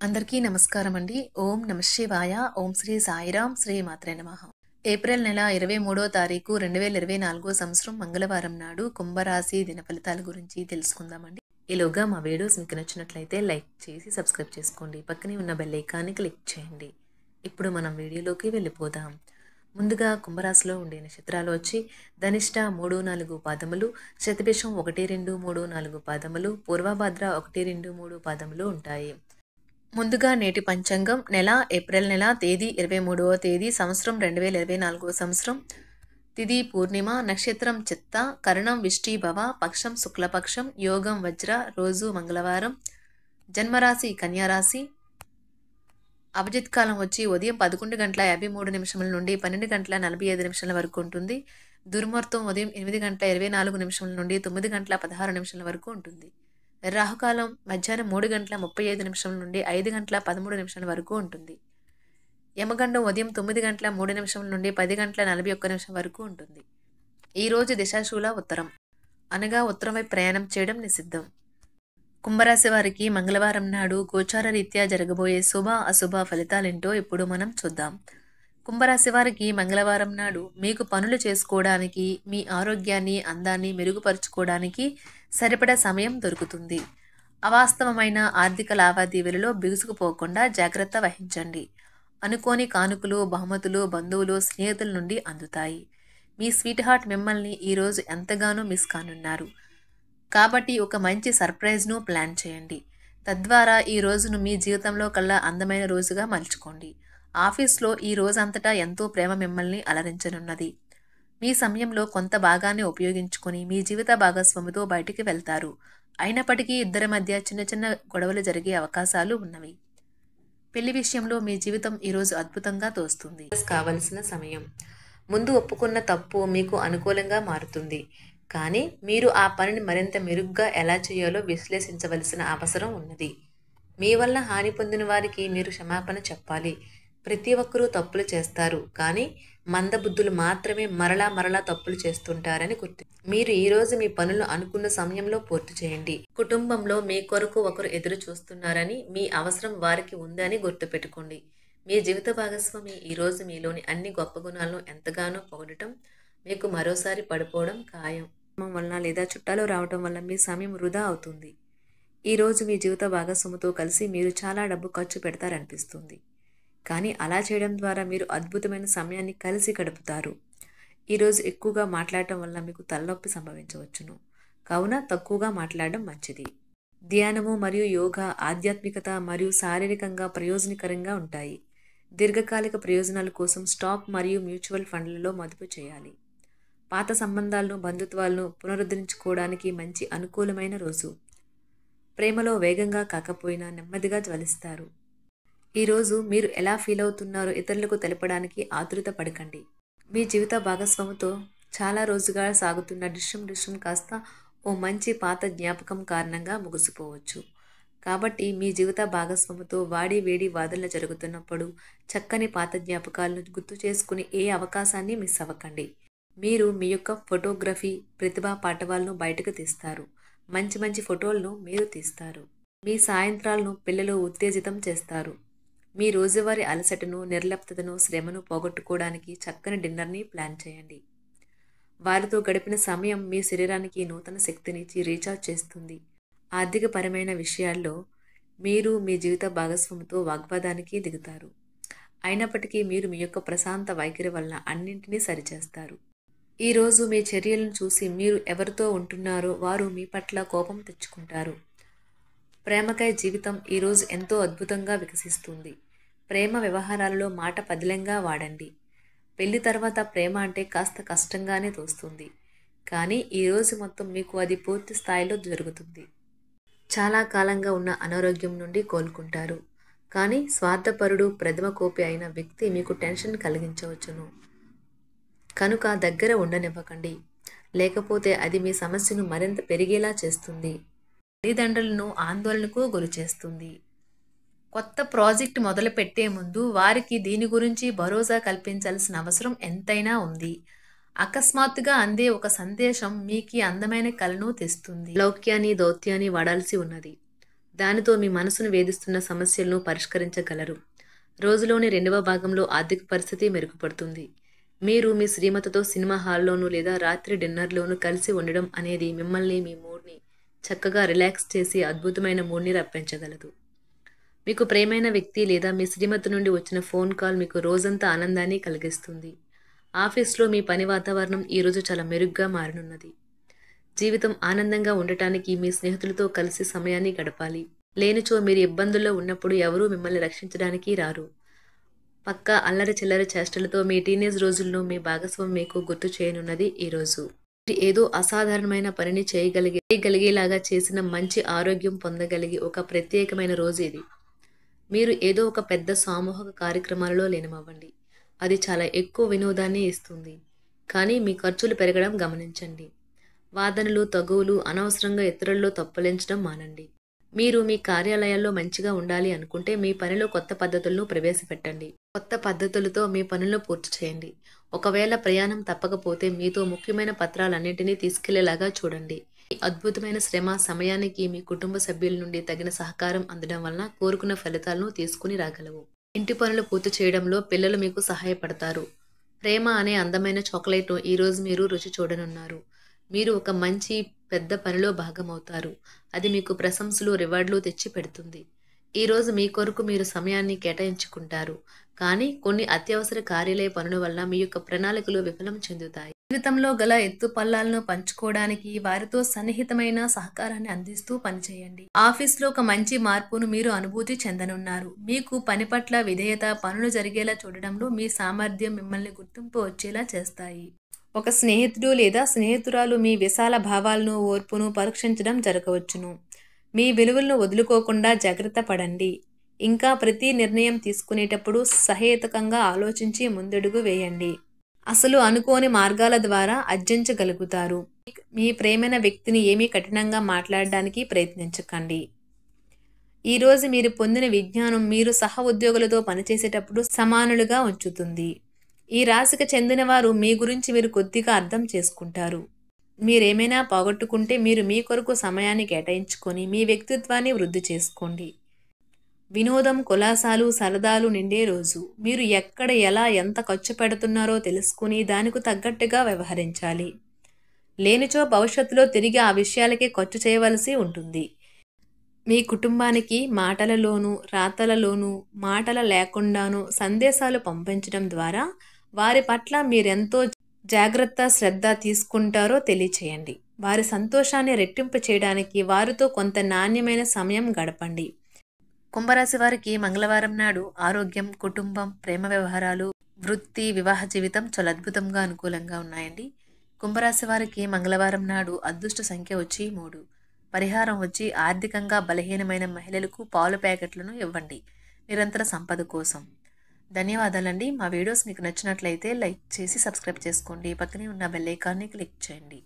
అందరికీ నమస్కారం అండి. ఓం నమ శివాయ. ఓం శ్రీ సాయిరాం. శ్రీ మాత్రే నమః. ఏప్రిల్ నెల 23వ తారీఖు 2024 సంవత్సరం మంగళవారం నాడు కుంభరాశి దిన ఫలితాల గురించి తెలుసుకుందామండి. ఈలోగా మా వీడియోస్ మీకు నచ్చినట్లయితే లైక్ చేసి సబ్స్క్రైబ్ చేసుకోండి. పక్కనే ఉన్న బెల్ ఐకాన్ని క్లిక్ చేయండి. ఇప్పుడు మనం వీడియోలోకి వెళ్ళిపోదాం. ముందుగా కుంభరాశిలో ఉండే నక్షత్రాలు వచ్చి ధనిష్ట 3, 4 పాదములు, శతభిషం 1, 2, 3, 4 పాదములు, పూర్వభద్ర 1, 2, 3 పాదములు ఉంటాయి. ముందుగా నేటి పంచాంగం నెల ఏప్రిల్ నెల తేదీ 23వ తేదీ సంవత్సరం 2024 సంవత్సరం తిథి పూర్ణిమ నక్షత్రం చిత్త కరణం విష్టిభవ పక్షం శుక్లపక్షం యోగం వజ్ర రోజు మంగళవారం జన్మరాశి కన్యారాశి అభిజిత్ కాలం వచ్చి ఉదయం 11:53 నుండి 12:45 వరకు ఉంటుంది. దుర్ముహూర్తం ఉదయం 8:24 నుండి 9:16 వరకు ఉంటుంది. రాహుకాలం మధ్యాహ్నం 3:35 నుండి 5:13 వరకు ఉంటుంది. యమగండం ఉదయం 9:03 నుండి 10:41 వరకు ఉంటుంది. ఈరోజు దిశాశూల ఉత్తరం అనగా ఉత్తరం వైపు ప్రయాణం చేయడం నిషిద్ధం. కుంభరాశి వారికి మంగళవారం నాడు గోచార రీత్యా జరగబోయే శుభ అశుభ ఫలితాలేంటో ఇప్పుడు మనం చూద్దాం. కుంభరాశి వారికి మంగళవారం నాడు మీకు పనులు చేసుకోవడానికి, మీ ఆరోగ్యాన్ని అందాన్ని మెరుగుపరుచుకోవడానికి సరిపడా సమయం దొరుకుతుంది. అవాస్తవమైన ఆర్థిక లావాదేవీలలో బిగుసుకుపోకుండా జాగ్రత్త వహించండి. అనుకోని కానుకలు, బహుమతులు బంధువులు, స్నేహితుల నుండి అందుతాయి. మీ స్వీట్ హార్ట్ మిమ్మల్ని ఈరోజు ఎంతగానో మిస్ కానున్నారు. కాబట్టి ఒక మంచి సర్ప్రైజ్ను ప్లాన్ చేయండి. తద్వారా ఈ రోజును మీ జీవితంలో కల్లా అందమైన రోజుగా మలుచుకోండి. ఆఫీస్లో ఈ రోజంతటా ఎంతో ప్రేమ మిమ్మల్ని అలరించనున్నది. మీ సమయంలో కొంత భాగాన్ని ఉపయోగించుకొని మీ జీవిత భాగస్వామితో బయటికి వెళ్తారు. అయినప్పటికీ ఇద్దరి మధ్య చిన్న చిన్న గొడవలు జరిగే అవకాశాలు ఉన్నవి. పెళ్లి విషయంలో మీ జీవితం ఈరోజు అద్భుతంగా తోస్తుంది. కావలసిన సమయం ముందు ఒప్పుకున్న తప్పు మీకు అనుకూలంగా మారుతుంది. కానీ మీరు ఆ పనిని మరింత మెరుగ్గా ఎలా చేయాలో విశ్లేషించవలసిన అవసరం ఉన్నది. మీ వల్ల హాని పొందిన వారికి మీరు క్షమాపణ చెప్పాలి. ప్రతి ఒక్కరూ తప్పులు చేస్తారు, కానీ మందబుద్ధులు మాత్రమే మరలా తప్పులు చేస్తుంటారని గుర్తు. మీరు ఈరోజు మీ పనులు అనుకున్న సమయంలో పూర్తి చేయండి. కుటుంబంలో మీ కొరకు ఒకరు ఎదురు చూస్తున్నారని, మీ అవసరం వారికి ఉందని గుర్తుపెట్టుకోండి. మీ జీవిత భాగస్వామి ఈరోజు మీలోని అన్ని గొప్ప గుణాలను ఎంతగానో పొగడటం మీకు మరోసారి పడిపోవడం ఖాయం. వలన లేదా చుట్టాలు రావటం వల్ల మీ సమయం వృధా అవుతుంది. ఈరోజు మీ జీవిత భాగస్వామితో కలిసి మీరు చాలా డబ్బు ఖర్చు పెడతారనిపిస్తుంది. కానీ అలా చేయడం ద్వారా మీరు అద్భుతమైన సమయాన్ని కలిసి గడుపుతారు. ఈరోజు ఎక్కువగా మాట్లాడటం వల్ల మీకు తలనొప్పి సంభవించవచ్చును. కావున తక్కువగా మాట్లాడడం మంచిది. ధ్యానము మరియు యోగా ఆధ్యాత్మికత మరియు శారీరకంగా ప్రయోజనకరంగా ఉంటాయి. దీర్ఘకాలిక ప్రయోజనాల కోసం స్టాక్ మరియు మ్యూచువల్ ఫండ్లలో మదుపు చేయాలి. పాత సంబంధాలను, బంధుత్వాలను పునరుద్ధరించుకోవడానికి మంచి అనుకూలమైన రోజు. ప్రేమలో వేగంగా కాకపోయినా నెమ్మదిగా జ్వలిస్తారు. ఈరోజు మీరు ఎలా ఫీల్ అవుతున్నారో ఇతరులకు తెలపడానికి ఆతృత పడకండి. మీ జీవిత భాగస్వామితో చాలా రోజుగా సాగుతున్న డిష్యం కాస్త ఓ మంచి పాత జ్ఞాపకం కారణంగా ముగిసిపోవచ్చు. కాబట్టి మీ జీవిత భాగస్వామితో వాడి వేడి వాదనలు జరుగుతున్నప్పుడు చక్కని పాత జ్ఞాపకాలను గుర్తు చేసుకుని ఏ అవకాశాన్ని మిస్ అవ్వకండి. మీరు మీ యొక్క ఫోటోగ్రఫీ ప్రతిభా పాటవాలను బయటకు తీస్తారు. మంచి ఫోటోలను మీరు తీస్తారు. మీ సాయంత్రాలను పిల్లలు ఉత్తేజితం చేస్తారు. మీ రోజువారీ అలసటను, నిర్లిప్తతను, శ్రమను పోగొట్టుకోవడానికి చక్కని డిన్నర్ని ప్లాన్ చేయండి. వారితో గడిపిన సమయం మీ శరీరానికి నూతన శక్తినిచ్చి రీఛార్జ్ చేస్తుంది. ఆర్థికపరమైన విషయాల్లో మీరు మీ జీవిత భాగస్వామితో వాగ్వాదానికి దిగుతారు. అయినప్పటికీ మీరు మీ యొక్క ప్రశాంత వైఖరి వలన అన్నింటినీ సరిచేస్తారు. ఈరోజు మీ చర్యలను చూసి మీరు ఎవరితో ఉంటున్నారో వారు మీ పట్ల కోపం తెచ్చుకుంటారు. ప్రేమకై జీవితం ఈరోజు ఎంతో అద్భుతంగా వికసిస్తుంది. ప్రేమ వ్యవహారాలలో మాట పదిలంగా వాడండి. పెళ్లి తర్వాత ప్రేమ అంటే కాస్త కష్టంగానే తోస్తుంది. కానీ ఈరోజు మొత్తం మీకు అది పూర్తి స్థాయిలో జరుగుతుంది. చాలా కాలంగా ఉన్న అనారోగ్యం నుండి కోలుకుంటారు. కానీ స్వార్థపరుడు, ప్రథమ కోపి అయిన వ్యక్తి మీకు టెన్షన్ కలిగించవచ్చును. కనుక దగ్గర ఉండనివ్వకండి. లేకపోతే అది మీ సమస్యను మరింత పెరిగేలా చేస్తుంది. తల్లిదండ్రులను ఆందోళనకు గురిచేస్తుంది. కొత్త ప్రాజెక్ట్ మొదలు పెట్టే ముందు వారికి దీని గురించి భరోసా కల్పించాల్సిన అవసరం ఎంతైనా ఉంది. అకస్మాత్తుగా అందే ఒక సందేశం మీకు అందమైన కలను తెస్తుంది. లౌక్యాన్ని, దౌత్యాన్ని వాడాల్సి ఉన్నది. దానితో మీ మనసును వేధిస్తున్న సమస్యలను పరిష్కరించగలరు. రోజులోని రెండవ భాగంలో ఆర్థిక పరిస్థితి మెరుగుపడుతుంది. మీరు మీ శ్రీమతితో సినిమా హాల్లోనూ లేదా రాత్రి డిన్నర్లోనూ కలిసి ఉండడం అనేది మిమ్మల్ని మీ మూడ్ని చక్కగా రిలాక్స్ చేసి అద్భుతమైన మూడ్ని రప్పించగలదు. మీకు ప్రియమైన వ్యక్తి లేదా మీ శ్రీమతి నుండి వచ్చిన ఫోన్ కాల్ మీకు రోజంతా ఆనందాన్ని కలిగిస్తుంది. ఆఫీస్లో మీ పని వాతావరణం ఈరోజు చాలా మెరుగ్గా మారనున్నది. జీవితం ఆనందంగా ఉండటానికి మీ స్నేహితులతో కలిసి సమయాన్ని గడపాలి. లేనిచో మీరు ఇబ్బందుల్లో ఉన్నప్పుడు ఎవరూ మిమ్మల్ని రక్షించడానికి రారు. పక్కా అల్లరి చిల్లరి చేష్టలతో మీ టీనేజ్ రోజుల్లో మీ భాగస్వామి మీకు గుర్తు చేయనున్నది ఈరోజు. ఏదో అసాధారణమైన పనిని చేయగలిగేలాగా చేసిన మంచి ఆరోగ్యం పొందగలిగి ఒక ప్రత్యేకమైన రోజు ఇది. మీరు ఏదో ఒక పెద్ద సామూహిక కార్యక్రమాలలో లీనమవ్వండి. అది చాలా ఎక్కువ వినోదాన్ని ఇస్తుంది. కానీ మీ ఖర్చులు పెరగడం గమనించండి. వాదనలు తగువులు అనవసరంగా ఇతరుల్లో తప్పులించడం మానండి. మీరు మీ కార్యాలయాల్లో మంచిగా ఉండాలి అనుకుంటే మీ పనిలో కొత్త పద్ధతులను ప్రవేశపెట్టండి. కొత్త పద్ధతులతో మీ పనులను పూర్తి చేయండి. ఒకవేళ ప్రయాణం తప్పకపోతే మీతో ముఖ్యమైన పత్రాలన్నింటినీ తీసుకెళ్లేలాగా చూడండి. ఈ అద్భుతమైన శ్రమ సమయానికి మీ కుటుంబ సభ్యుల నుండి తగిన సహకారం అందడం వలన కోరుకున్న ఫలితాలను తీసుకుని రాగలవు. ఇంటి పనులు పూర్తి చేయడంలో పిల్లలు మీకు సహాయపడతారు. ప్రేమ అనే అందమైన చాక్లెట్ను ఈరోజు మీరు రుచి చూడనున్నారు. మీరు ఒక మంచి పెద్ద పనిలో భాగమవుతారు. అది మీకు ప్రశంసలు రివార్డులు తెచ్చి పెడుతుంది. ఈరోజు మీ కొరకు మీరు సమయాన్ని కేటాయించుకుంటారు. కానీ కొన్ని అత్యవసర కార్యాలయ పనుల వల్ల మీ యొక్క ప్రణాళికలు విఫలం చెందుతాయి. జీవితంలో గల ఎత్తు పల్లాలను పంచుకోవడానికి వారితో సన్నిహితమైన సహకారాన్ని అందిస్తూ పనిచేయండి. ఆఫీస్లో ఒక మంచి మార్పును మీరు అనుభూతి చెందనున్నారు. మీకు పని పట్ల విధేయత, పనులు జరిగేలా చూడడంలో మీ సామర్థ్యం మిమ్మల్ని గుర్తింపు వచ్చేలా చేస్తాయి. ఒక స్నేహితుడు లేదా స్నేహితురాలు మీ విశాల భావాలను, ఓర్పును పరీక్షించడం జరగవచ్చును. మీ విలువలను వదులుకోకుండా జాగ్రత్త పడండి. ఇంకా ప్రతి నిర్ణయం తీసుకునేటప్పుడు సహేతుకంగా ఆలోచించి ముందడుగు వేయండి. అసలు అనుకోని మార్గాల ద్వారా అర్జించగలుగుతారు. మీ ప్రేమైన వ్యక్తిని ఏమీ కఠినంగా మాట్లాడడానికి ప్రయత్నించకండి. ఈరోజు మీరు పొందిన విజ్ఞానం మీరు సహ ఉద్యోగులతో పనిచేసేటప్పుడు సమానులుగా ఉంచుతుంది. ఈ రాశికి చెందిన వారు మీ గురించి మీరు కొద్దిగా అర్థం చేసుకుంటారు. మీరేమైనా పోగొట్టుకుంటే మీరు మీ కొరకు సమయాన్ని కేటాయించుకొని మీ వ్యక్తిత్వాన్ని వృద్ధి చేసుకోండి. వినోదం, కులాసాలు, సరదాలు నిండే రోజు. మీరు ఎక్కడ ఎలా ఎంత ఖర్చు పెడుతున్నారో తెలుసుకుని దానికి తగ్గట్టుగా వ్యవహరించాలి. లేనిచో భవిష్యత్తులో తిరిగి ఆ విషయాలకే ఖర్చు చేయవలసి ఉంటుంది. మీ కుటుంబానికి మాటలలోనూ రాతలలోనూ మాటల లేకుండానూ సందేశాలు పంపించడం ద్వారా వారి పట్ల మీరెంతో జాగ్రత్త శ్రద్ధ తీసుకుంటారో తెలియచేయండి. వారి సంతోషాన్ని రెట్టింపు చేయడానికి వారితో కొంత నాణ్యమైన సమయం గడపండి. కుంభరాశి వారికి మంగళవారం నాడు ఆరోగ్యం, కుటుంబం, ప్రేమ వ్యవహారాలు, వృత్తి, వివాహ జీవితం చాలా అద్భుతంగా అనుకూలంగా ఉన్నాయండి. కుంభరాశి వారికి మంగళవారం నాడు అదృష్ట సంఖ్య వచ్చి 3. పరిహారం వచ్చి ఆర్థికంగా బలహీనమైన మహిళలకు పాలు ప్యాకెట్లను ఇవ్వండి నిరంతర సంపద కోసం. ధన్యవాదాలండి. మా వీడియోస్ మీకు నచ్చినట్లయితే లైక్ చేసి సబ్స్క్రైబ్ చేసుకోండి. పక్కనే ఉన్న బెల్ ఐకాన్ని క్లిక్ చేయండి.